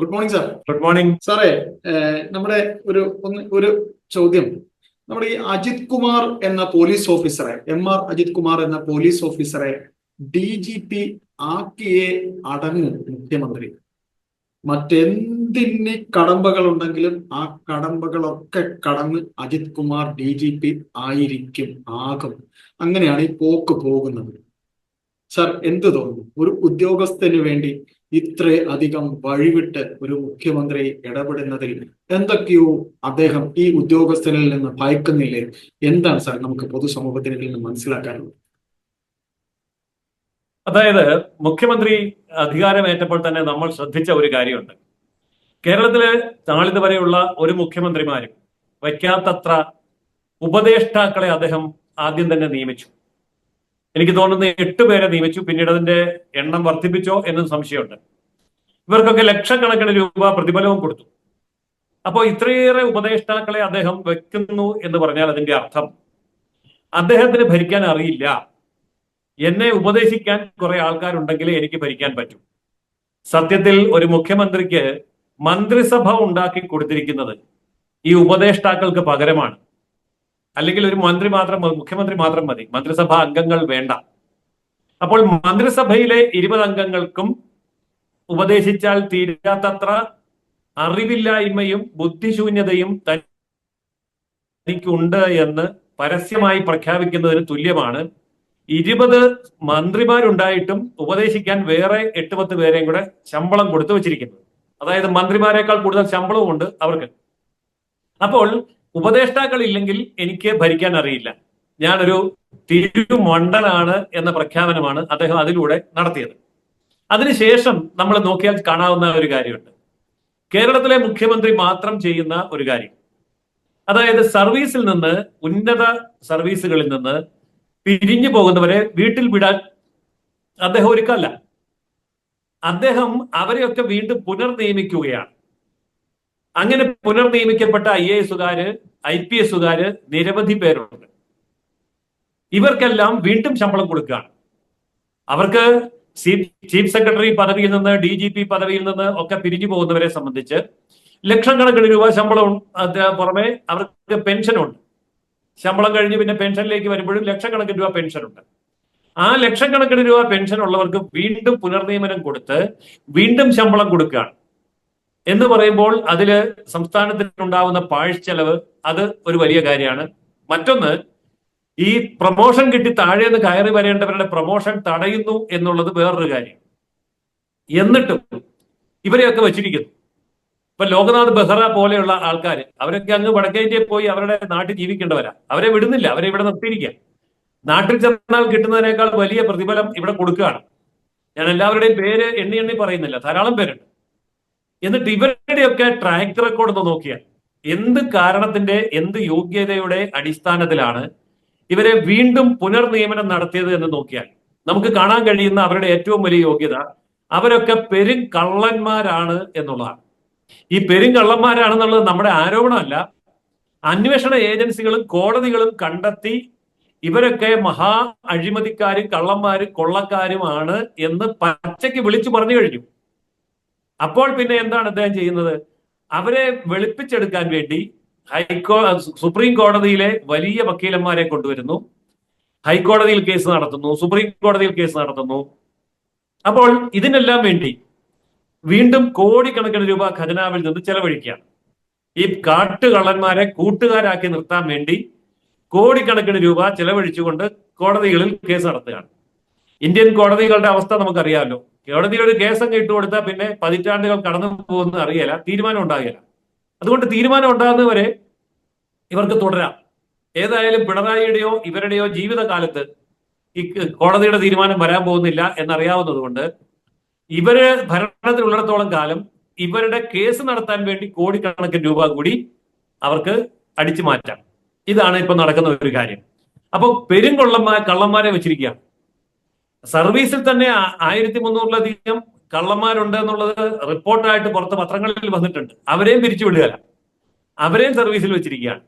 Good morning sir. Good morning. സാറേ, നമ്മുടെ ഒരു ചോദ്യം. നമ്മുടെ ഈ അജിത് കുമാർ എന്ന പോലീസ് ഓഫീസറെ, MR അജിത് കുമാർ എന്ന പോലീസ് ഓഫീസറെ DGP ആക്കിയേ അടങ്ങും മുഖ്യമന്ത്രി. മറ്റെന്തിന് കടമ്പകൾ ഉണ്ടെങ്കിലും ആ കടമ്പകളൊക്കെ കടന്ന് അജിത് കുമാർ DGP ആകും. അങ്ങനെയാണ് ഈ പോക്ക് പോകുന്നത്. സാർ, എന്ത് തോന്നുന്നു? ഒരു ഉദ്യോഗസ്ഥന് വേണ്ടി ഇത്ര അധികം വഴിവിട്ട് ഒരു മുഖ്യമന്ത്രി ഇടപെടുന്നതിൽ എന്തൊക്കെയോ അദ്ദേഹം ഈ ഉദ്യോഗസ്ഥനിൽ നിന്ന് ഭയക്കുന്നില്ലേ? എന്താണ് സാർ നമുക്ക് പൊതുസമൂഹത്തിൽ നിന്ന് മനസ്സിലാക്കാനുള്ളത്? അതായത് മുഖ്യമന്ത്രി അധികാരമേറ്റപ്പോൾ തന്നെ നമ്മൾ ശ്രദ്ധിച്ച ഒരു കാര്യമുണ്ട്. കേരളത്തില് നാളിതുവരെയുള്ള ഒരു മുഖ്യമന്ത്രിമാരും വയ്ക്കാത്തത്ര ഉപദേഷ്ടാക്കളെ അദ്ദേഹം ആദ്യം തന്നെ നിയമിച്ചു. എനിക്ക് തോന്നുന്നത് 8 പേരെ നിയമിച്ചു. പിന്നീട് അതിന്റെ എണ്ണം വർദ്ധിപ്പിച്ചോ എന്നും സംശയമുണ്ട്. ഇവർക്കൊക്കെ ലക്ഷക്കണക്കിന് രൂപ പ്രതിഫലവും കൊടുത്തു. അപ്പോൾ ഇത്രയേറെ ഉപദേഷ്ടാക്കളെ അദ്ദേഹം വെക്കുന്നു എന്ന് പറഞ്ഞാൽ അതിന്റെ അർത്ഥം അദ്ദേഹത്തിന് ഭരിക്കാൻ അറിയില്ല. എന്നെ ഉപദേശിക്കാൻ കുറെ ആൾക്കാരുണ്ടെങ്കിലേ എനിക്ക് ഭരിക്കാൻ പറ്റൂ. സത്യത്തിൽ ഒരു മുഖ്യമന്ത്രിക്ക് മന്ത്രിസഭ ഉണ്ടാക്കി കൊടുത്തിരിക്കുന്നത് ഈ ഉപദേഷ്ടാക്കൾക്ക് പകരമാണ്. അല്ലെങ്കിൽ ഒരു മുഖ്യമന്ത്രി മാത്രം മതി, മന്ത്രിസഭാ അംഗങ്ങൾ വേണ്ട. അപ്പോൾ മന്ത്രിസഭയിലെ 20 അംഗങ്ങൾക്കും ഉപദേശിച്ചാൽ തീരാത്തത്ര അറിവില്ലായ്മയും ബുദ്ധിശൂന്യതയും തനിക്കുണ്ട് എന്ന് പരസ്യമായി പ്രഖ്യാപിക്കുന്നതിന് തുല്യമാണ് 20 മന്ത്രിമാരുണ്ടായിട്ടും ഉപദേശിക്കാൻ വേറെ 8-10 പേരെയും കൂടെ ശമ്പളം കൊടുത്തു വെച്ചിരിക്കുന്നത്. അതായത് മന്ത്രിമാരെക്കാൾ കൂടുതൽ ശമ്പളവും ഉണ്ട് അവർക്ക്. അപ്പോൾ ഉപദേഷ്ടാക്കൾ ഇല്ലെങ്കിൽ എനിക്ക് ഭരിക്കാൻ അറിയില്ല, ഞാനൊരു തിരുമണ്ടനാണ് എന്ന പ്രഖ്യാപനമാണ് അദ്ദേഹം അതിലൂടെ നടത്തിയത്. അതിനുശേഷം നമ്മൾ നോക്കിയാൽ കാണാവുന്ന ഒരു കാര്യമുണ്ട്. കേരളത്തിലെ മുഖ്യമന്ത്രി മാത്രം ചെയ്യുന്ന ഒരു കാര്യം, അതായത് സർവീസിൽ നിന്ന്, ഉന്നത സർവീസുകളിൽ നിന്ന് പിരിഞ്ഞു പോകുന്നവരെ വീട്ടിൽ വിടാൻ അദ്ദേഹം ഒരുക്കല്ല. അദ്ദേഹം അവരെയൊക്കെ വീണ്ടും പുനർനിയമിക്കുകയാണ്. അങ്ങനെ പുനർനിയമിക്കപ്പെട്ട IAS-കാര്, IPS-കാര് നിരവധി പേരുണ്ട്. ഇവർക്കെല്ലാം വീണ്ടും ശമ്പളം കൊടുക്കുകയാണ്. അവർക്ക് ചീഫ് സെക്രട്ടറി പദവിയിൽ നിന്ന്, DGP പദവിയിൽ നിന്ന് ഒക്കെ പിരിഞ്ഞു പോകുന്നവരെ സംബന്ധിച്ച് ലക്ഷക്കണക്കിന് രൂപ ശമ്പളം പുറമെ അവർക്ക് പെൻഷനുണ്ട്. ശമ്പളം കഴിഞ്ഞ് പിന്നെ പെൻഷനിലേക്ക് വരുമ്പോഴും ലക്ഷക്കണക്കിന് രൂപ പെൻഷനുണ്ട്. ആ ലക്ഷക്കണക്കിന് രൂപ പെൻഷൻ ഉള്ളവർക്ക് വീണ്ടും പുനർനിയമനം കൊടുത്ത് വീണ്ടും ശമ്പളം കൊടുക്കുകയാണ് എന്ന് പറയുമ്പോൾ അതില് സംസ്ഥാനത്തിനുണ്ടാവുന്ന പാഴ്ചെലവ് അത് ഒരു വലിയ കാര്യമാണ്. മറ്റൊന്ന്, ഈ പ്രൊമോഷൻ കിട്ടി താഴേന്ന് കയറി വരേണ്ടവരുടെ പ്രൊമോഷൻ തടയുന്നു എന്നുള്ളത് വേറൊരു കാര്യം. എന്നിട്ടും ഇവരെയൊക്കെ വെച്ചിരിക്കുന്നു. ഇപ്പൊ ലോക്നാഥ് ബെഹ്റ പോലെയുള്ള ആൾക്കാർ, അവരൊക്കെ അങ്ങ് വടക്കേന്ത്യയിൽ പോയി അവരുടെ നാട്ടിൽ ജീവിക്കേണ്ടവരാ. അവരെ വിടുന്നില്ല, അവരെ ഇവിടെ നിർത്തിയിരിക്കുക. നാട്ടിൽ ചെന്നാൽ കിട്ടുന്നതിനേക്കാൾ വലിയ പ്രതിഫലം ഇവിടെ കൊടുക്കുകയാണ്. ഞാൻ എല്ലാവരുടെയും പേര് എണ്ണി എണ്ണി പറയുന്നില്ല, ധാരാളം പേരുണ്ട്. എന്നിട്ട് ഇവരുടെയൊക്കെ ട്രാക്ക് റെക്കോർഡ് ഒന്ന് നോക്കിയാൽ എന്ത് കാരണത്തിന്റെ, എന്ത് യോഗ്യതയുടെ അടിസ്ഥാനത്തിലാണ് ഇവരെ വീണ്ടും പുനർനിയമനം നടത്തിയത് എന്ന് നോക്കിയാൽ നമുക്ക് കാണാൻ കഴിയുന്ന അവരുടെ ഏറ്റവും വലിയ യോഗ്യത അവരൊക്കെ പെരുങ്കള്ളന്മാരാണ് എന്നുള്ളതാണ്. ഈ പെരുങ്കള്ളന്മാരാണെന്നുള്ളത് നമ്മുടെ ആരോപണമല്ല. അന്വേഷണ ഏജൻസികളും കോടതികളും കണ്ടെത്തി ഇവരൊക്കെ മഹാ അഴിമതിക്കാരും കള്ളന്മാരും കൊള്ളക്കാരുമാണ് എന്ന് പച്ചയ്ക്ക് വിളിച്ചു പറഞ്ഞു കഴിഞ്ഞു. അപ്പോൾ പിന്നെ എന്താണ് അദ്ദേഹം ചെയ്യുന്നത്? അവരെ വെളുപ്പിച്ചെടുക്കാൻ വേണ്ടി സുപ്രീം കോടതിയിലെ വലിയ വക്കീലന്മാരെ കൊണ്ടുവരുന്നു, ഹൈക്കോടതിയിൽ കേസ് നടത്തുന്നു, സുപ്രീം കോടതിയിൽ കേസ് നടത്തുന്നു. അപ്പോൾ ഇതിനെല്ലാം വേണ്ടി വീണ്ടും കോടിക്കണക്കിന് രൂപ ഖജനാവിൽ നിന്ന് ചെലവഴിക്കുകയാണ്. ഈ കാട്ടുകള്ളന്മാരെ കൂട്ടുകാരാക്കി നിർത്താൻ വേണ്ടി കോടിക്കണക്കിന് രൂപ ചെലവഴിച്ചുകൊണ്ട് കോടതികളിൽ കേസ് നടത്തുകയാണ്. ഇന്ത്യൻ കോടതികളുടെ അവസ്ഥ നമുക്കറിയാമല്ലോ. കോടതിയിൽ ഒരു കേസങ്ങ് ഇട്ടുകൊടുത്താൽ പിന്നെ പതിറ്റാണ്ടുകൾ കടന്നു പോകുന്നത് അറിയില്ല, തീരുമാനം ഉണ്ടാകില്ല. അതുകൊണ്ട് തീരുമാനം ഉണ്ടാകുന്നവരെ ഇവർക്ക് തുടരാം. ഏതായാലും പിണറായിയുടെയോ ഇവരുടെയോ ജീവിതകാലത്ത് ഈ കോടതിയുടെ തീരുമാനം വരാൻ പോകുന്നില്ല എന്നറിയാവുന്നത് കൊണ്ട് ഇവര് ഭരണത്തിലുള്ളിടത്തോളം കാലം ഇവരുടെ കേസ് നടത്താൻ വേണ്ടി കോടിക്കണക്കിന് രൂപ കൂടി അവർക്ക് അടിച്ചു മാറ്റാം. ഇതാണ് ഇപ്പൊ നടക്കുന്ന ഒരു കാര്യം. അപ്പൊ കള്ളന്മാരെ വെച്ചിരിക്കുകയാണ്. സർവീസിൽ തന്നെ 1300-ലധികം കള്ളന്മാരുണ്ട് എന്നുള്ളത് റിപ്പോർട്ടായിട്ട് പുറത്ത് പത്രങ്ങളിൽ വന്നിട്ടുണ്ട്. അവരെയും പിരിച്ചുവിടുകയല്ല, അവരെയും സർവീസിൽ വെച്ചിരിക്കുകയാണ്.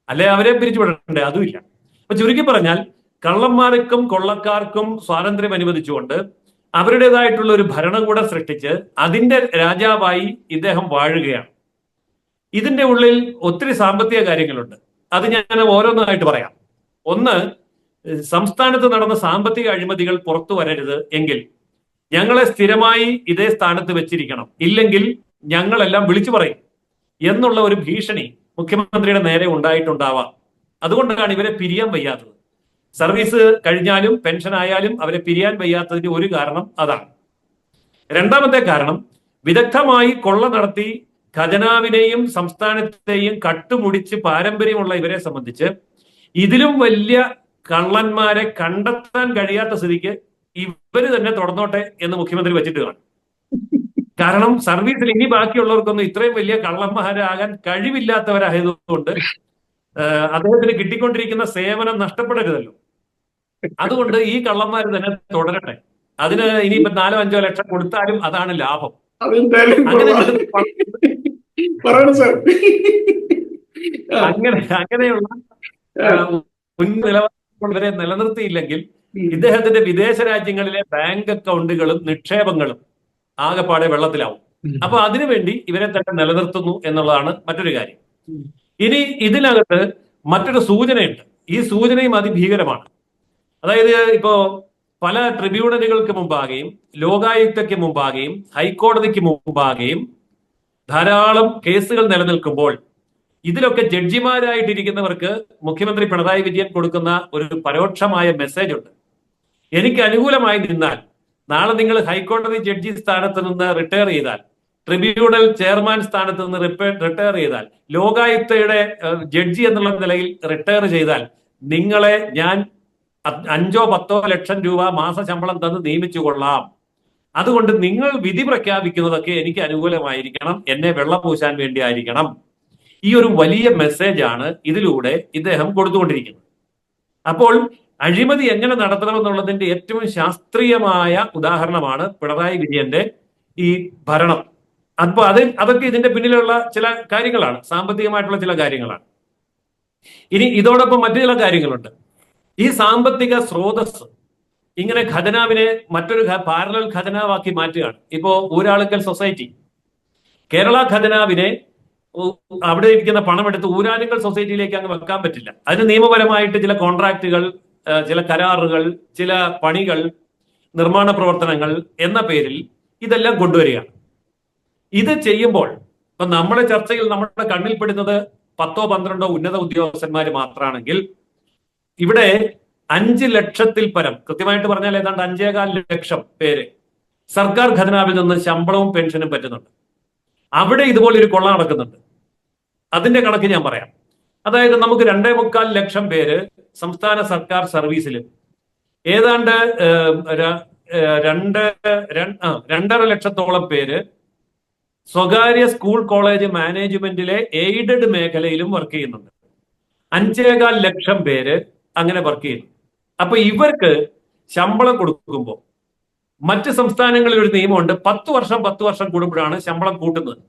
അല്ലെ അവരെയും പിരിച്ചുവിടണ്ടേ? അതുമില്ല. അപ്പൊ ചുരുക്കി പറഞ്ഞാൽ കള്ളന്മാർക്കും കൊള്ളക്കാർക്കും സ്വാതന്ത്ര്യം അനുവദിച്ചുകൊണ്ട് അവരുടേതായിട്ടുള്ള ഒരു ഭരണകൂടം സൃഷ്ടിച്ച് അതിന്റെ രാജാവായി ഇദ്ദേഹം വാഴുകയാണ്. ഇതിന്റെ ഉള്ളിൽ ഒത്തിരി സാമ്പത്തിക കാര്യങ്ങളുണ്ട്. അത് ഞാൻ ഓരോന്നായിട്ട് പറയാം. ഒന്ന്, സംസ്ഥാനത്ത് നടന്ന സാമ്പത്തിക അഴിമതികൾ പുറത്തു വരരുത് എങ്കിൽ ഞങ്ങളെ സ്ഥിരമായി ഇതേ സ്ഥാനത്ത് വെച്ചിരിക്കണം, ഇല്ലെങ്കിൽ ഞങ്ങളെല്ലാം വിളിച്ചു പറയും എന്നുള്ള ഒരു ഭീഷണി മുഖ്യമന്ത്രിയുടെ നേരെ ഉണ്ടായിട്ടുണ്ടാവാം. അതുകൊണ്ടാണ് ഇവരെ പിരിയാൻ വയ്യാത്തത്. സർവീസ് കഴിഞ്ഞാലും പെൻഷൻ ആയാലും അവരെ പിരിയാൻ വയ്യാത്തതിന്റെ ഒരു കാരണം അതാണ്. രണ്ടാമത്തെ കാരണം, വിദഗ്ധമായി കൊള്ള നടത്തി ഖജനാവിനെയും സംസ്ഥാനത്തെയും കട്ടുമുടിച്ച് പാരമ്പര്യമുള്ള ഇവരെ സംബന്ധിച്ച് ഇതിലും വലിയ കള്ളന്മാരെ കണ്ടെത്താൻ കഴിയാത്ത സ്ഥിതിക്ക് ഇവര് തന്നെ തുടർന്നോട്ടെ എന്ന് മുഖ്യമന്ത്രി വെച്ചിട്ട് കാണും. കാരണം സർവീസിൽ ഇനി ബാക്കിയുള്ളവർക്കൊന്നും ഇത്രയും വലിയ കള്ളന്മാരാകാൻ കഴിവില്ലാത്തവരായതുകൊണ്ട് അദ്ദേഹത്തിന് കിട്ടിക്കൊണ്ടിരിക്കുന്ന സേവനം നഷ്ടപ്പെടരുതല്ലോ. അതുകൊണ്ട് ഈ കള്ളന്മാർ തന്നെ തുടരട്ടെ. അതിന് ഇനിയിപ്പോ 4-5 ലക്ഷം കൊടുത്താലും അതാണ് ലാഭം. അങ്ങനെയുള്ള നിലവാരമുള്ളവരെ നിലനിർത്തിയില്ലെങ്കിൽ ഇദ്ദേഹത്തിന്റെ വിദേശ രാജ്യങ്ങളിലെ ബാങ്ക് അക്കൗണ്ടുകളും നിക്ഷേപങ്ങളും ആകെപ്പാടെ വെള്ളത്തിലാവും. അപ്പൊ അതിനുവേണ്ടി ഇവരെ തന്നെ നിലനിർത്തുന്നു എന്നുള്ളതാണ് മറ്റൊരു കാര്യം. ഇനി ഇതിനകത്ത് മറ്റൊരു സൂചനയുണ്ട്. ഈ സൂചനയും അതിഭീകരമാണ്. അതായത് ഇപ്പോ പല ട്രിബ്യൂണലുകൾക്ക് മുമ്പാകെയും ലോകായുക്തയ്ക്ക് മുമ്പാകെയും ഹൈക്കോടതിക്ക് മുമ്പാകെയും ധാരാളം കേസുകൾ നിലനിൽക്കുമ്പോൾ ഇതിലൊക്കെ ജഡ്ജിമാരായിട്ടിരിക്കുന്നവർക്ക് മുഖ്യമന്ത്രി പിണറായി വിജയൻ കൊടുക്കുന്ന ഒരു പരോക്ഷമായ മെസ്സേജ് ഉണ്ട്. എനിക്ക് അനുകൂലമായി നിന്നാൽ നാളെ നിങ്ങൾ ഹൈക്കോടതി ജഡ്ജി സ്ഥാനത്ത് നിന്ന് റിട്ടയർ ചെയ്താൽ, ട്രിബ്യൂണൽ ചെയർമാൻ സ്ഥാനത്ത് നിന്ന് റിട്ടയർ ചെയ്താൽ, ലോകായുക്തയുടെ ജഡ്ജി എന്നുള്ള നിലയിൽ റിട്ടയർ ചെയ്താൽ നിങ്ങളെ ഞാൻ 5-10 ലക്ഷം രൂപ മാസ ശമ്പളം തന്ന് നിയമിച്ചു കൊള്ളാം. അതുകൊണ്ട് നിങ്ങൾ വിധി പ്രഖ്യാപിക്കുന്നതൊക്കെ എനിക്ക് അനുകൂലമായിരിക്കണം, എന്നെ വെള്ളം പൂശാൻ വേണ്ടി ആയിരിക്കണം. ഈ ഒരു വലിയ മെസ്സേജാണ് ഇതിലൂടെ ഇദ്ദേഹം കൊടുത്തുകൊണ്ടിരിക്കുന്നത്. അപ്പോൾ അഴിമതി എങ്ങനെ നടത്തണമെന്നുള്ളതിന്റെ ഏറ്റവും ശാസ്ത്രീയമായ ഉദാഹരണമാണ് പിണറായി വിജയന്റെ ഈ ഭരണം. അപ്പൊ അതൊക്കെ ഇതിന്റെ പിന്നിലുള്ള ചില കാര്യങ്ങളാണ്, സാമ്പത്തികമായിട്ടുള്ള ചില കാര്യങ്ങളാണ്. ഇനി ഇതോടൊപ്പം മറ്റു ചില കാര്യങ്ങളുണ്ട്. ഈ സാമ്പത്തിക സ്രോതസ് ഇങ്ങനെ ഖജനാവിനെ മറ്റൊരു പാരലൽ ഖജനാവാക്കി മാറ്റുകയാണ്. ഇപ്പോ ഊരാളുക്കൽ സൊസൈറ്റി, കേരള ഖജനാവിനെ അവിടെ ഇരിക്കുന്ന പണമെടുത്ത് ഊരാളുക്കൽ സൊസൈറ്റിയിലേക്ക് അങ്ങ് വെക്കാൻ പറ്റില്ല. അതിന് നിയമപരമായിട്ട് ചില കോൺട്രാക്റ്റുകൾ, ചില കരാറുകൾ, ചില പണികൾ, നിർമ്മാണ പ്രവർത്തനങ്ങൾ എന്ന പേരിൽ ഇതെല്ലാം കൊണ്ടുവരികയാണ്. ഇത് ചെയ്യുമ്പോൾ ഇപ്പൊ നമ്മുടെ ചർച്ചയിൽ നമ്മുടെ കണ്ണിൽപ്പെടുന്നത് 10-12 ഉന്നത ഉദ്യോഗസ്ഥന്മാർ മാത്രമാണെങ്കിൽ ഇവിടെ 5 ലക്ഷത്തിൽ പരം, കൃത്യമായിട്ട് പറഞ്ഞാൽ ഏതാണ്ട് 5.25 ലക്ഷം പേര് സർക്കാർ ഖജനാവിൽ നിന്ന് ശമ്പളവും പെൻഷനും പറ്റുന്നുണ്ട്. അവിടെ ഇതുപോലെ ഒരു കൊള്ള നടക്കുന്നുണ്ട്. അതിന്റെ കണക്ക് ഞാൻ പറയാം. അതായത് നമുക്ക് 2.25 ലക്ഷം പേര് സംസ്ഥാന സർക്കാർ സർവീസിലും ഏതാണ്ട് 2.5 ലക്ഷത്തോളം പേര് സ്വകാര്യ സ്കൂൾ കോളേജ് മാനേജ്മെന്റിലെ എയ്ഡഡ് മേഖലയിലും വർക്ക് ചെയ്യുന്നുണ്ട്. 5.25 ലക്ഷം പേര് അങ്ങനെ വർക്ക് ചെയ്യുന്നു. അപ്പൊ ഇവർക്ക് ശമ്പളം കൊടുക്കുമ്പോൾ മറ്റ് സംസ്ഥാനങ്ങളിൽ ഒരു നിയമമുണ്ട്, 10 വർഷം കൂടുമ്പോഴാണ് ശമ്പളം കൂട്ടുന്നത്.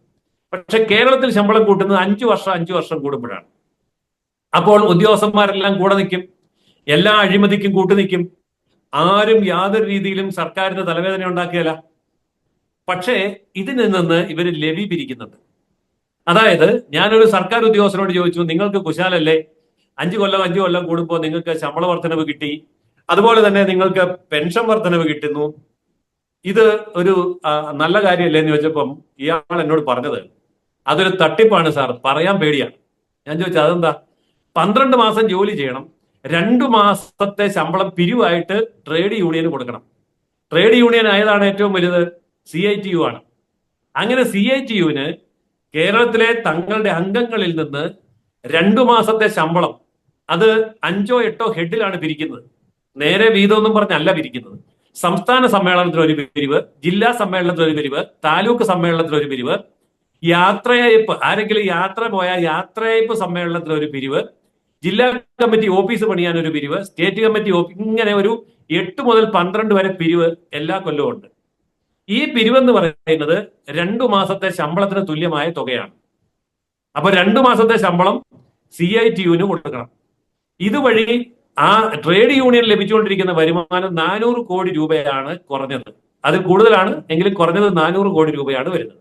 പക്ഷെ കേരളത്തിൽ ശമ്പളം കൂട്ടുന്നത് 5 വർഷം കൂടുമ്പോഴാണ്. അപ്പോൾ ഉദ്യോഗസ്ഥന്മാരെല്ലാം കൂടെ നിൽക്കും, എല്ലാ അഴിമതിക്കും കൂട്ടുനിൽക്കും, ആരും യാതൊരു രീതിയിലും സർക്കാരിന് തലവേദന ഉണ്ടാക്കിയല്ല. പക്ഷേ ഇതിൽ നിന്ന് ഇവര് ലെവി പിരിക്കുന്നുണ്ട്. അതായത് ഞാനൊരു സർക്കാർ ഉദ്യോഗസ്ഥനോട് ചോദിച്ചു, നിങ്ങൾക്ക് കുശാലല്ലേ, 5 കൊല്ലം കൂടുമ്പോൾ നിങ്ങൾക്ക് ശമ്പള വർധനവ് കിട്ടി, അതുപോലെ തന്നെ നിങ്ങൾക്ക് പെൻഷൻ വർധനവ് കിട്ടുന്നു, ഇത് ഒരു നല്ല കാര്യമല്ലേ എന്ന് ചോദിച്ചപ്പം ഇയാൾ എന്നോട് പറഞ്ഞത് അതൊരു തട്ടിപ്പാണ് സാർ, പറയാൻ പേടിയാണ്. ഞാൻ ചോദിച്ചു അതെന്താ? 12 മാസം ജോലി ചെയ്യണം, 2 മാസത്തെ ശമ്പളം പിരിവായിട്ട് ട്രേഡ് യൂണിയന് കൊടുക്കണം. ട്രേഡ് യൂണിയൻ ആയതാണ് ഏറ്റവും വലുത്, CITU ആണ്. അങ്ങനെ CITUവിന് കേരളത്തിലെ തങ്ങളുടെ അംഗങ്ങളിൽ നിന്ന് 2 മാസത്തെ ശമ്പളം അത് 5-8 ഹെഡിലാണ് പിരിക്കുന്നത്. നേരെ വീതമൊന്നും പറഞ്ഞല്ല പിരിക്കുന്നത്. സംസ്ഥാന സമ്മേളനത്തിൽ ഒരു പിരിവ്, ജില്ലാ സമ്മേളനത്തിൽ ഒരു പിരിവ്, താലൂക്ക് സമ്മേളനത്തിൽ ഒരു പിരിവ്, യാത്രയയപ്പ്, ആരെങ്കിലും യാത്ര പോയാൽ യാത്രയയപ്പ് സമ്മേളനത്തിൽ ഒരു പിരിവ്, ജില്ലാ കമ്മിറ്റി ഓഫീസ് പണിയാൻ ഒരു പിരിവ്, സ്റ്റേറ്റ് കമ്മിറ്റി ഇങ്ങനെ ഒരു 8 മുതൽ 12 വരെ പിരിവ് എല്ലാ കൊല്ലവും ഉണ്ട്. ഈ പിരിവെന്ന് പറയുന്നത് 2 മാസത്തെ ശമ്പളത്തിന് തുല്യമായ തുകയാണ്. അപ്പൊ 2 മാസത്തെ ശമ്പളം CITUവിന് കൊടുക്കണം. ഇതുവഴി ആ ട്രേഡ് യൂണിയൻ ലഭിച്ചുകൊണ്ടിരിക്കുന്ന വരുമാനം 400 കോടി രൂപയാണ് കുറഞ്ഞത്. അതിൽ കൂടുതലാണ് എങ്കിലും കുറഞ്ഞത് 400 കോടി രൂപയാണ് വരുന്നത്.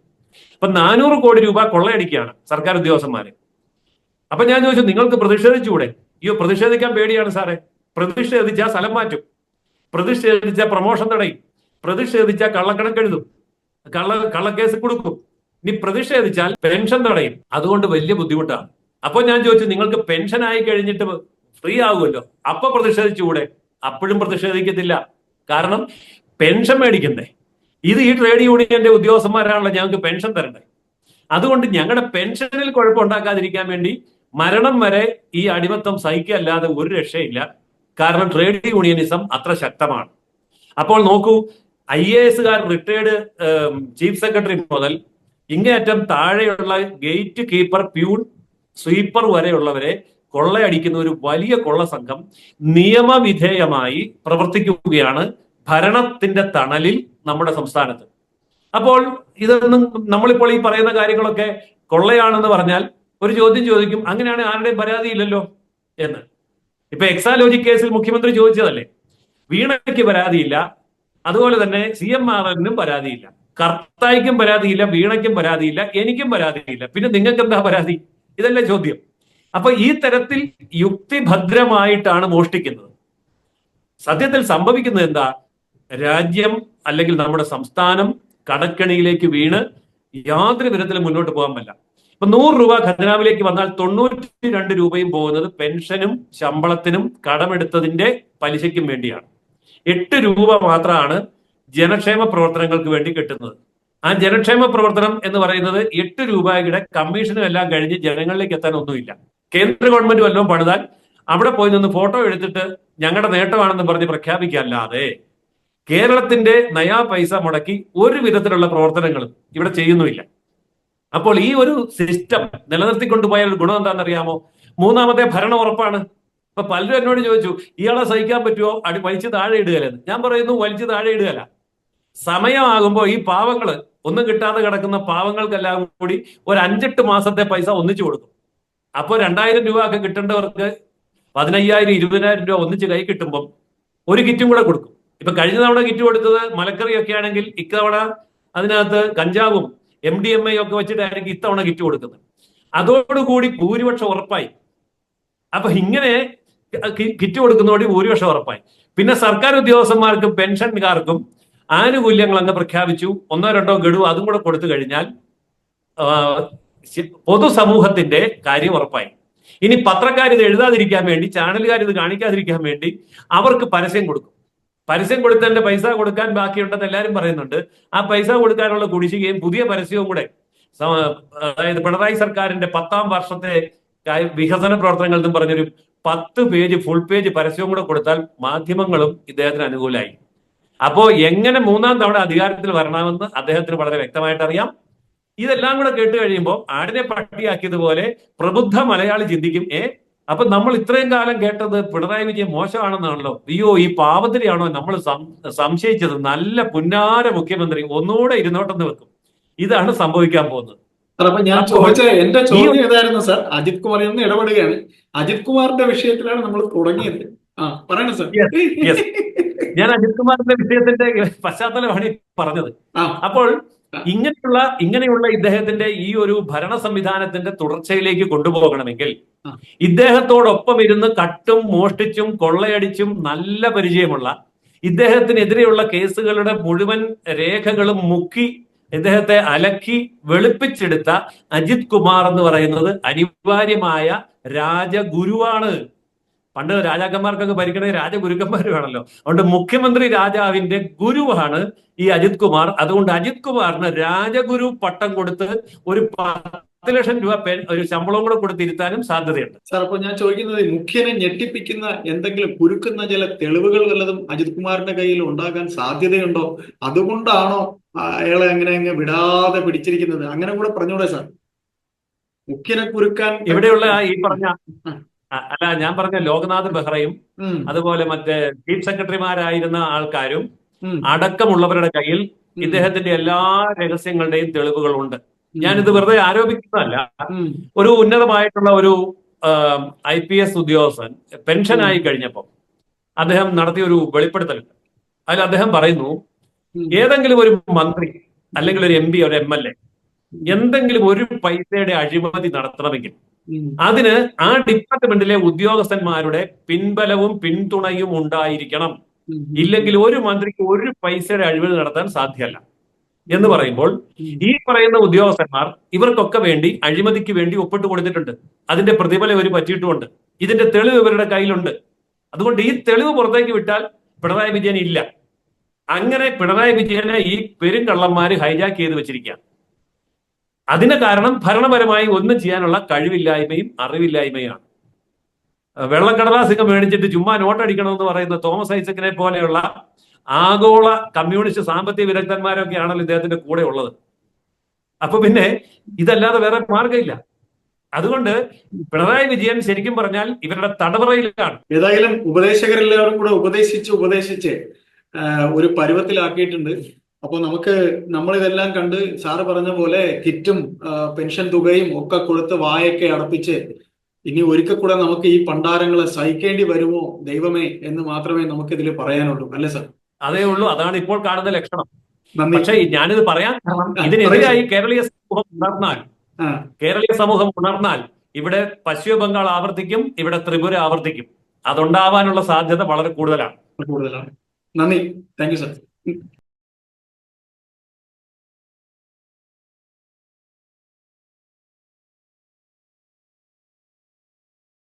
അപ്പൊ 400 കോടി രൂപ കൊള്ളയടിക്കുകയാണ് സർക്കാർ ഉദ്യോഗസ്ഥന്മാര്. അപ്പൊ ഞാൻ ചോദിച്ചു, നിങ്ങൾക്ക് പ്രതിഷേധിച്ചുകൂടെ? അയ്യോ, പ്രതിഷേധിക്കാൻ പേടിയാണ് സാറേ. പ്രതിഷേധിച്ചാൽ സ്ഥലം മാറ്റും, പ്രതിഷേധിച്ചാൽ പ്രൊമോഷൻ തടയും, പ്രതിഷേധിച്ചാൽ കള്ളക്കണക്ക് എഴുതും, കള്ളക്കേസ് കൊടുക്കും, ഇനി പ്രതിഷേധിച്ചാൽ പെൻഷൻ തടയും. അതുകൊണ്ട് വലിയ ബുദ്ധിമുട്ടാണ്. അപ്പൊ ഞാൻ ചോദിച്ചു, നിങ്ങൾക്ക് പെൻഷൻ ആയി കഴിഞ്ഞിട്ട് ഫ്രീ ആകുമല്ലോ, അപ്പൊ പ്രതിഷേധിച്ചുകൂടെ? അപ്പോഴും പ്രതിഷേധിക്കത്തില്ല. കാരണം പെൻഷൻ മേടിക്കണ്ടേ? ഇത് ഈ ട്രേഡ് യൂണിയന്റെ ഉദ്യോഗസ്ഥന്മാരാണല്ലോ ഞങ്ങൾക്ക് പെൻഷൻ തരണ്ടേ. അതുകൊണ്ട് ഞങ്ങളുടെ പെൻഷനിൽ കുഴപ്പമുണ്ടാക്കാതിരിക്കാൻ വേണ്ടി മരണം വരെ ഈ അടിമത്തം സഹിക്കല്ലാതെ ഒരു രക്ഷയില്ല. കാരണം ട്രേഡ് യൂണിയനിസം അത്ര ശക്തമാണ്. അപ്പോൾ നോക്കൂ, IAS റിട്ടയർഡ് ചീഫ് സെക്രട്ടറി മുതൽ ഇങ്ങേയറ്റം താഴെയുള്ള ഗേറ്റ് കീപ്പർ, പ്യൂൺ, സ്വീപ്പർ വരെയുള്ളവരെ കൊള്ളയടിക്കുന്ന ഒരു വലിയ കൊള്ള സംഘം നിയമവിധേയമായി പ്രവർത്തിക്കുകയാണ് ഭരണത്തിന്റെ തണലിൽ നമ്മുടെ സംസ്ഥാനത്ത്. അപ്പോൾ ഇതൊന്നും നമ്മളിപ്പോൾ ഈ പറയുന്ന കാര്യങ്ങളൊക്കെ കൊള്ളയാണെന്ന് പറഞ്ഞാൽ ഒരു ചോദ്യം ചോദിക്കും, അങ്ങനെയാണ് ആരുടെയും പരാതിയില്ലല്ലോ എന്ന്. ഇപ്പൊ എക്സാലോജി കേസിൽ മുഖ്യമന്ത്രി ചോദിച്ചതല്ലേ, വീണയ്ക്ക് പരാതിയില്ല, അതുപോലെ തന്നെ CMRNനും പരാതിയില്ല, കർത്തായ്ക്കും പരാതിയില്ല, വീണയ്ക്കും പരാതിയില്ല, എനിക്കും പരാതിയില്ല, പിന്നെ നിങ്ങൾക്ക് എന്താ പരാതി? ഇതല്ലേ ചോദ്യം. അപ്പൊ ഈ തരത്തിൽ യുക്തിഭദ്രമായിട്ടാണ് മോഷ്ടിക്കുന്നത്. സത്യത്തിൽ സംഭവിക്കുന്നത് എന്താ? രാജ്യം അല്ലെങ്കിൽ നമ്മുടെ സംസ്ഥാനം കടക്കണിയിലേക്ക് വീണ് യാതൊരു വിധത്തിലും മുന്നോട്ട് പോകാൻ പറ്റില്ല. ഇപ്പൊ 100 രൂപ ഖജനാവിലേക്ക് വന്നാൽ 92 രൂപയും പോകുന്നത് പെൻഷനും ശമ്പളത്തിനും കടമെടുത്തതിന്റെ പലിശയ്ക്കും വേണ്ടിയാണ്. 8 രൂപ മാത്രമാണ് ജനക്ഷേമ പ്രവർത്തനങ്ങൾക്ക് വേണ്ടി കിട്ടുന്നത്. ആ ജനക്ഷേമ പ്രവർത്തനം എന്ന് പറയുന്നത് 8 രൂപയുടെ കമ്മീഷനും എല്ലാം കഴിഞ്ഞ് ജനങ്ങളിലേക്ക് എത്താൻ ഒന്നുമില്ല. കേന്ദ്ര ഗവൺമെന്റ് വല്ലതും പണിതാൽ അവിടെ പോയി നിന്ന് ഫോട്ടോ എടുത്തിട്ട് ഞങ്ങളുടെ നേട്ടമാണെന്ന് പറഞ്ഞ് പ്രഖ്യാപിക്കല്ലാതെ കേരളത്തിന്റെ നയാ പൈസ മുടക്കി ഒരു വിധത്തിലുള്ള പ്രവർത്തനങ്ങളും ഇവിടെ ചെയ്യുന്നുമില്ല. അപ്പോൾ ഈ ഒരു സിസ്റ്റം നിലനിർത്തിക്കൊണ്ടുപോയാൽ ഗുണം എന്താണെന്നറിയാമോ? 3ാമത്തെ ഭരണം ഉറപ്പാണ്. ഇപ്പൊ പലരും എന്നോട് ചോദിച്ചു, ഇയാളെ സഹിക്കാൻ പറ്റുമോ, വലിച്ചു താഴെ ഇടുകയല്ലെന്ന്. ഞാൻ പറയുന്നു, വലിച്ചു താഴെ ഇടുകയല്ല. സമയമാകുമ്പോൾ ഈ പാവങ്ങള്, ഒന്നും കിട്ടാതെ കിടക്കുന്ന പാവങ്ങൾക്കെല്ലാം കൂടി ഒരു 5-8 മാസത്തെ പൈസ ഒന്നിച്ചു കൊടുക്കും. അപ്പോൾ 2000 രൂപ ഒക്കെ കിട്ടേണ്ടവർക്ക് 15,000, 20,000 രൂപ ഒന്നിച്ച് കൈ കിട്ടുമ്പം ഒരു കിറ്റും കൂടെ കൊടുക്കും. ഇപ്പൊ കഴിഞ്ഞ തവണ കിറ്റ് കൊടുത്തത് മലക്കറിയൊക്കെ ആണെങ്കിൽ ഇത്തവണ അതിനകത്ത് കഞ്ചാവും MDMA ഒക്കെ വെച്ചിട്ടായിരിക്കും ഇത്തവണ കിറ്റ് കൊടുക്കുന്നത്. അതോടുകൂടി ഭൂരിപക്ഷം ഉറപ്പായി. അപ്പൊ ഇങ്ങനെ കിറ്റ് കൊടുക്കുന്നതോടെ ഭൂരിപക്ഷം ഉറപ്പായി. പിന്നെ സർക്കാർ ഉദ്യോഗസ്ഥന്മാർക്കും പെൻഷൻകാർക്കും ആനുകൂല്യങ്ങൾ അങ്ങ് പ്രഖ്യാപിച്ചു. 1-2 ഗഡു അതും കൂടെ കൊടുത്തു കഴിഞ്ഞാൽ പൊതുസമൂഹത്തിന്റെ കാര്യം ഉറപ്പായി. ഇനി പത്രക്കാർ ഇത് എഴുതാതിരിക്കാൻ വേണ്ടി, ചാനലുകാർ ഇത് കാണിക്കാതിരിക്കാൻ വേണ്ടി അവർക്ക് പരസ്യം കൊടുക്കും. പരസ്യം കൊടുത്തതിന്റെ പൈസ കൊടുക്കാൻ ബാക്കിയുണ്ടെന്ന് എല്ലാവരും പറയുന്നുണ്ട്. ആ പൈസ കൊടുക്കാനുള്ള കുടിശ്ശികയും പുതിയ പരസ്യവും കൂടെ, അതായത് പിണറായി സർക്കാരിന്റെ 10ാം വർഷത്തെ വികസന പ്രവർത്തനങ്ങൾ എന്നും പറഞ്ഞൊരു 10 പേജ് ഫുൾ പേജ് പരസ്യവും കൂടെ കൊടുത്താൽ മാധ്യമങ്ങളും ഇദ്ദേഹത്തിന് അനുകൂലമായി. അപ്പോ എങ്ങനെ 3ാം തവണ അധികാരത്തിൽ വരണമെന്ന് അദ്ദേഹത്തിന് വളരെ വ്യക്തമായിട്ട് അറിയാം. ഇതെല്ലാം കൂടെ കേട്ട് കഴിയുമ്പോൾ ആടിനെ പട്ടിയാക്കിയതുപോലെ പ്രബുദ്ധ മലയാളി ചിന്തിക്കും, അപ്പൊ നമ്മൾ ഇത്രയും കാലം കേട്ടത് പിണറായി വിജയൻ മോശമാണെന്നാണല്ലോ, അയ്യോ ഈ പാവത്തിനെയാണോ നമ്മൾ സംശയിച്ചത്, നല്ല പുന്നാര മുഖ്യമന്ത്രി, ഒന്നുകൂടെ ഇരുന്നോട്ടെന്ന് വെക്കും. ഇതാണ് സംഭവിക്കാൻ പോകുന്നത്. അപ്പൊ ഞാൻ എന്റെ ചോദ്യം ഇതായിരുന്നു സാർ. അജിത് കുമാർ ഒന്ന് ഇടപെടുകയാണ്. അജിത് കുമാറിന്റെ വിഷയത്തിലാണ് നമ്മൾ തുടങ്ങിയത്. പറയണ സാർ. ഞാൻ അജിത് കുമാറിന്റെ വിഷയത്തിന്റെ പശ്ചാത്തലമാണ് ഈ പറഞ്ഞത്. അപ്പോൾ ഇങ്ങനെയുള്ള ഇദ്ദേഹത്തിന്റെ ഈ ഒരു ഭരണ സംവിധാനത്തിന്റെ തുടർച്ചയിലേക്ക് കൊണ്ടുപോകണമെങ്കിൽ ഇദ്ദേഹത്തോടൊപ്പം ഇരുന്ന് കട്ടും മോഷ്ടിച്ചും കൊള്ളയടിച്ചും നല്ല പരിചയമുള്ള, ഇദ്ദേഹത്തിനെതിരെയുള്ള കേസുകളുടെ മുഴുവൻ രേഖകളും മുക്കി ഇദ്ദേഹത്തെ അലക്കി വെളുപ്പിച്ചെടുത്ത അജിത് കുമാർ എന്ന് പറയുന്നത് അനിവാര്യമായ രാജഗുരുവാണ്. പണ്ട് രാജാക്കന്മാർക്കൊക്കെ ഭരിക്കണേ രാജഗുരുക്കന്മാർ വേണമല്ലോ. അതുകൊണ്ട് മുഖ്യമന്ത്രി രാജാവിന്റെ ഗുരുവാണ് ഈ അജിത് കുമാർ. അതുകൊണ്ട് അജിത് കുമാറിന് രാജഗുരു പട്ടം കൊടുത്ത് ഒരു 10 ലക്ഷം രൂപ ഒരു ശമ്പളവും കൂടെ കൊടുത്തിരുത്താനും സാധ്യതയുണ്ട്. സാർ, അപ്പൊ ഞാൻ ചോദിക്കുന്നത്, മുഖ്യനെ ഞെട്ടിപ്പിക്കുന്ന എന്തെങ്കിലും കുരുക്കുന്ന ചില തെളിവുകൾ വല്ലതും അജിത് കുമാറിന്റെ കയ്യിൽ ഉണ്ടാകാൻ സാധ്യതയുണ്ടോ? അതുകൊണ്ടാണോ അയാളെ അങ്ങനെ വിടാതെ പിടിച്ചിരിക്കുന്നത്? അങ്ങനെ കൂടെ പറഞ്ഞൂടെ സാർ? മുഖ്യനെ കുരുക്കാൻ ഇവിടെയുള്ള ഈ പറഞ്ഞ ഞാൻ പറഞ്ഞ ലോക്നാഥ് ബെഹ്റയും അതുപോലെ മറ്റേ ചീഫ് സെക്രട്ടറിമാരായിരുന്ന ആൾക്കാരും അടക്കമുള്ളവരുടെ കയ്യിൽ ഇദ്ദേഹത്തിന്റെ എല്ലാ രഹസ്യങ്ങളുടെയും തെളിവുകളുണ്ട്. ഞാനിത് വെറുതെ ആരോപിക്കുന്നതല്ല. ഒരു ഉന്നതമായിട്ടുള്ള ഒരു IPS ഉദ്യോഗസ്ഥൻ പെൻഷനായി കഴിഞ്ഞപ്പോൾ അദ്ദേഹം നടത്തിയ ഒരു വെളിപ്പെടുത്തലുണ്ട്. അതിൽ അദ്ദേഹം പറയുന്നു, ഏതെങ്കിലും ഒരു മന്ത്രി അല്ലെങ്കിൽ ഒരു MP ഒരു MLA എന്തെങ്കിലും ഒരു പൈസയുടെ അഴിമതി നടത്തണമെങ്കിൽ അതിന് ആ ഡിപ്പാർട്ട്മെന്റിലെ ഉദ്യോഗസ്ഥന്മാരുടെ പിൻബലവും പിന്തുണയും ഉണ്ടായിരിക്കണം. ഇല്ലെങ്കിൽ ഒരു മന്ത്രിക്ക് ഒരു പൈസയുടെ അഴിമതി നടത്താൻ സാധ്യമല്ല. എന്ന് പറയുമ്പോൾ ഈ പറയുന്ന ഉദ്യോഗസ്ഥന്മാർ ഇവർക്കൊക്കെ വേണ്ടി അഴിമതിക്ക് വേണ്ടി ഒപ്പിട്ട് കൊടുത്തിട്ടുണ്ട്. അതിന്റെ പ്രതിഫലം ഇവർ പറ്റിയിട്ടുമുണ്ട്. ഇതിന്റെ തെളിവ് ഇവരുടെ കയ്യിലുണ്ട്. അതുകൊണ്ട് ഈ തെളിവ് പുറത്തേക്ക് വിട്ടാൽ പിണറായി വിജയൻ ഇല്ല. അങ്ങനെ പിണറായി വിജയനെ ഈ പെരുങ്കള്ളന്മാര് ഹൈജാക്ക് ചെയ്ത് വെച്ചിരിക്കുക. അതിന് കാരണം ഭരണപരമായി ഒന്നും ചെയ്യാനുള്ള കഴിവില്ലായ്മയും അറിവില്ലായ്മയാണ്. വെള്ളക്കടലാസിക മേടിച്ചിട്ട് ചുമ്മാ നോട്ടടിക്കണമെന്ന് പറയുന്ന തോമസ് ഐസക്കിനെ പോലെയുള്ള ആഗോള കമ്മ്യൂണിസ്റ്റ് സാമ്പത്തിക വിദഗ്ധന്മാരൊക്കെയാണല്ലോ ഇദ്ദേഹത്തിന്റെ കൂടെ ഉള്ളത്. അപ്പൊ പിന്നെ ഇതല്ലാതെ വേറെ മാർഗമില്ല. അതുകൊണ്ട് പിണറായി വിജയൻ ശരിക്കും പറഞ്ഞാൽ ഇവരുടെ തടവറയിലാണ്. ഏതായാലും ഉപദേശകരെല്ലാവരും കൂടെ ഉപദേശിച്ച് ഒരു പരുവത്തിലാക്കിയിട്ടുണ്ട്. അപ്പൊ നമ്മളിതെല്ലാം കണ്ട് സാറ് പറഞ്ഞ പോലെ കിറ്റും പെൻഷൻ തുകയും ഒക്കെ കൊടുത്ത് വായൊക്കെ അടപ്പിച്ച് ഇനി ഒരിക്കൽ കൂടെ നമുക്ക് ഈ പണ്ടാരങ്ങളെ സഹിക്കേണ്ടി വരുമോ ദൈവമേ എന്ന് മാത്രമേ നമുക്കിതിൽ പറയാനുള്ളൂ, അല്ലേ സാർ? അതേ ഉള്ളൂ. അതാണ് ഇപ്പോൾ കാണുന്ന ലക്ഷണം. പക്ഷേ ഞാനിത് പറയാൻ ഇതിനെതിരായി കേരളീയ സമൂഹം ഉണർന്നാൽ ഇവിടെ പശ്ചിമ ബംഗാൾ ആവർത്തിക്കും, ഇവിടെ ത്രിപുര ആവർത്തിക്കും. അതുണ്ടാവാനുള്ള സാധ്യത വളരെ കൂടുതലാണ്. നന്ദി. Thank you sir.